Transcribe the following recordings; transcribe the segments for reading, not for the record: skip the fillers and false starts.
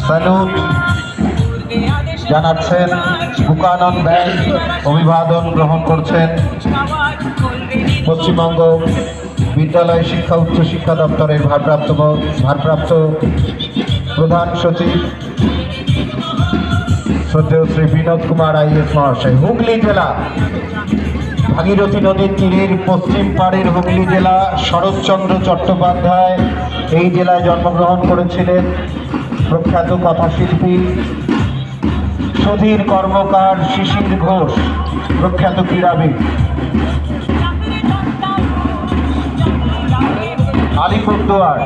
Salute জানাচ্ছেন Buchanan bank, অভিবাদন গ্রহণ করছেন পশ্চিমবঙ্গ বিদ্যালয় শিক্ষা উচ্চ শিক্ষা দপ্তরের ভারপ্রাপ্ত প্রধান সচিব শ্রদ্ধেয় শ্রী বিনোদ কুমার আইএস মহাশয়। হুগলি জেলা, ভাগীরথী নদীর তীরের পশ্চিম পাড়ের হুগলি জেলা, শরৎচন্দ্র চট্টোপাধ্যায় এই জেলায় জন্মগ্রহণ করেছিলেন। প্রখ্যাত কথাশিল্পী সুধীর কর্মকার, শিশির ঘোষ প্রখ্যাত ক্রীড়াবিদ। আলিপুরদুয়ার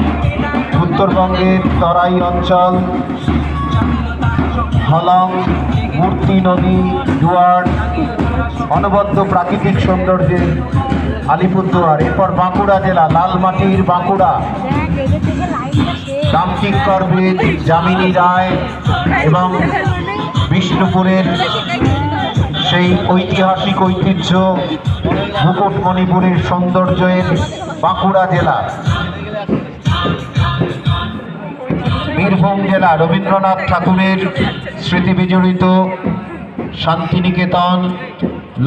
উত্তরবঙ্গের তরাই অঞ্চল, হলং, মূর্তি নদী, দুয়ার, অনবদ্য প্রাকৃতিক সৌন্দর্যে আলিপুরদুয়ার। এরপর বাঁকুড়া জেলা, লালমাটির বাঁকুড়া, রামকিঙ্কর বেদ, যামিনী রায় এবং বিষ্ণুপুরের সেই ঐতিহাসিক ঐতিহ্য মুকুটমণিপুরের সৌন্দর্যের বাঁকুড়া জেলা। বীরভূম জেলা, রবীন্দ্রনাথ ঠাকুরের স্মৃতি বিজড়িত শান্তিনিকেতন,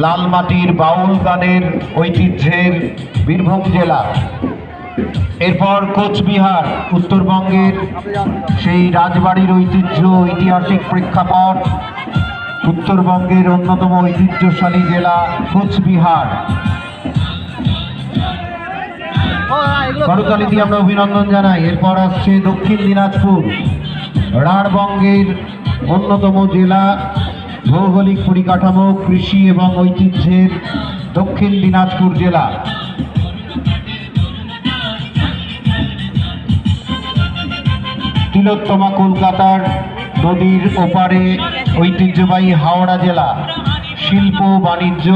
লালমাটির বাউল গানের ঐতিহ্যের বীরভূম জেলা। এরপর কোচবিহার, উত্তরবঙ্গের সেই রাজবাড়ির ঐতিহ্য, ঐতিহাসিক প্রেক্ষাপট, উত্তরবঙ্গের অন্যতম ঐতিহ্যশালী জেলা কোচবিহার। করতালি দিয়ে আমরা অভিনন্দন জানাই। এরপর আসছে দক্ষিণ দিনাজপুর, রাঢ়বঙ্গের অন্যতম জেলা, ভৌগোলিক পরিকাঠামো, কৃষি এবং ঐতিহ্যের দক্ষিণ দিনাজপুর জেলা। তিলোত্তমা কলকাতার নদীর ওপারে ঐতিহ্যবাহী হাওড়া জেলা, শিল্প বাণিজ্য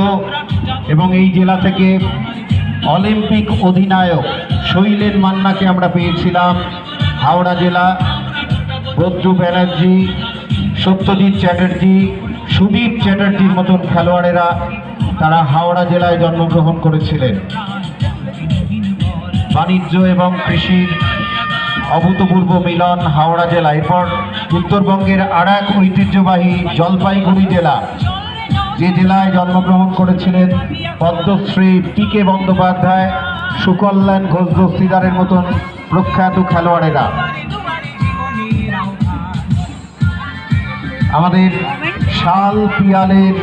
এবং এই জেলা থেকে অলিম্পিক অধিনায়ক শৈলেন মান্নাকে আমরা পেয়েছিলাম। হাওড়া জেলা, বদ্রু ব্যানার্জি, সত্যজিৎ চ্যাটার্জি, সুদীপ চ্যাটার্জির মতন খেলোয়াড়েরা তারা হাওড়া জেলায় জন্মগ্রহণ করেছিলেন। বাণিজ্য এবং কৃষির অভূতপূর্ব মিলন হাওড়া জেলা। এরপর উত্তরবঙ্গের আর এক ঐতিহ্যবাহী জলপাইগুড়ি জেলা, যে জেলায় জন্মগ্রহণ করেছিলেন পদ্মশ্রী টি.কে. বন্দ্যোপাধ্যায়, সুকল্যাণ ঘোষ দস্তিদারের মতন প্রখ্যাত খেলোয়াড়েরা। আমাদের শাল পিয়ালের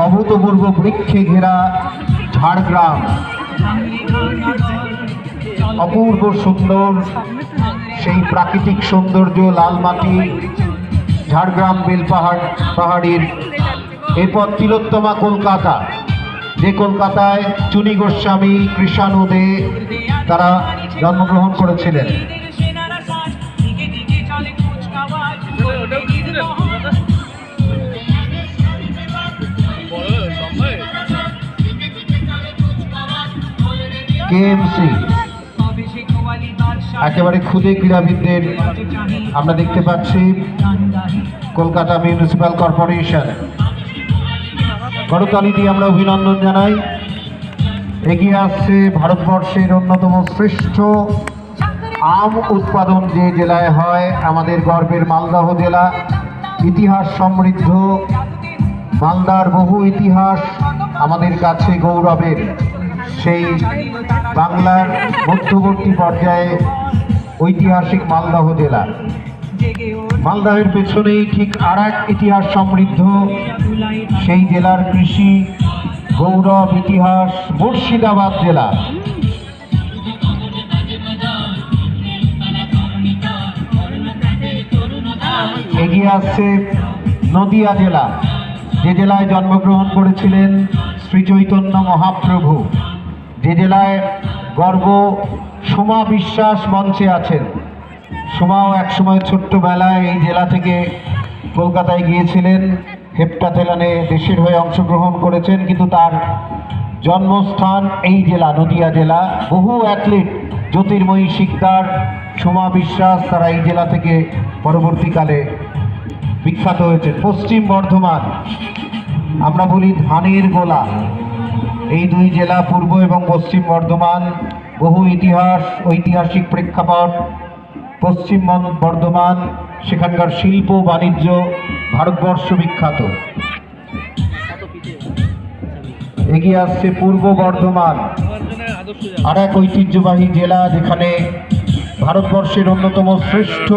অভূতপূর্ব বৃক্ষে ঘেরা ঝাড়গ্রাম, অপূর্ব সুন্দর সেই প্রাকৃতিক সৌন্দর্য, লালমাটি, ঝাড়গ্রাম পাহাড়ির। এরপর তিলোত্তমা কলকাতা, যে কলকাতায় চুনি গোস্বামী, কৃষাণু দে তারা জন্মগ্রহণ করেছিলেন। কেএমসি, একেবারে ক্ষুদে ক্রীড়াবিদদের আমরা দেখতে পাচ্ছি। কলকাতা মিউনিসিপ্যাল কর্পোরেশন, করতালি দিয়ে আমরা অভিনন্দন জানাই। এগিয়ে আসছে ভারতবর্ষের অন্যতম শ্রেষ্ঠ আম উৎপাদন যে জেলায় হয়, আমাদের গর্বের মালদহ জেলা। ইতিহাস সমৃদ্ধ মালদার বহু ইতিহাস আমাদের কাছে গৌরবের। সেই বাংলার মধ্যবর্তী পর্যায়ে ঐতিহাসিক মালদহ জেলা। মালদহের পেছনেই ঠিক আর এক ইতিহাস সমৃদ্ধ সেই জেলার কৃষি গৌরব ইতিহাস, মুর্শিদাবাদ জেলা। এগিয়ে আসছে নদিয়া জেলা, যে জেলায় জন্মগ্রহণ করেছিলেন শ্রী চৈতন্য মহাপ্রভু, যে জেলায় গর্ব সোমা বিশ্বাস মঞ্চে আছেন। সোমাও একসময় ছোট্টবেলায় এই জেলা থেকে কলকাতায় গিয়েছিলেন, হেপ্টাথেলনে দেশের হয়ে অংশগ্রহণ করেছেন, কিন্তু তার জন্মস্থান এই জেলা, নদিয়া জেলা। বহু অ্যাথলিট, জ্যোতির্ময়ী শিকদার, সোমা বিশ্বাস, তারা এই জেলা থেকে পরবর্তীকালে বিখ্যাত হয়েছে। পশ্চিম বর্ধমান, আমরা বলি ধানের গোলা। এই দুই জেলা পূর্ব এবং পশ্চিম বর্ধমান, বহু ইতিহাস, ঐতিহাসিক প্রেক্ষাপট। পশ্চিম বর্ধমান, সেখানকার শিল্প বাণিজ্য ভারতবর্ষ বিখ্যাত। এগিয়ে আসছে পূর্ব বর্ধমান, আর এক ঐতিহ্যবাহী জেলা, যেখানে ভারতবর্ষের অন্যতম শ্রেষ্ঠ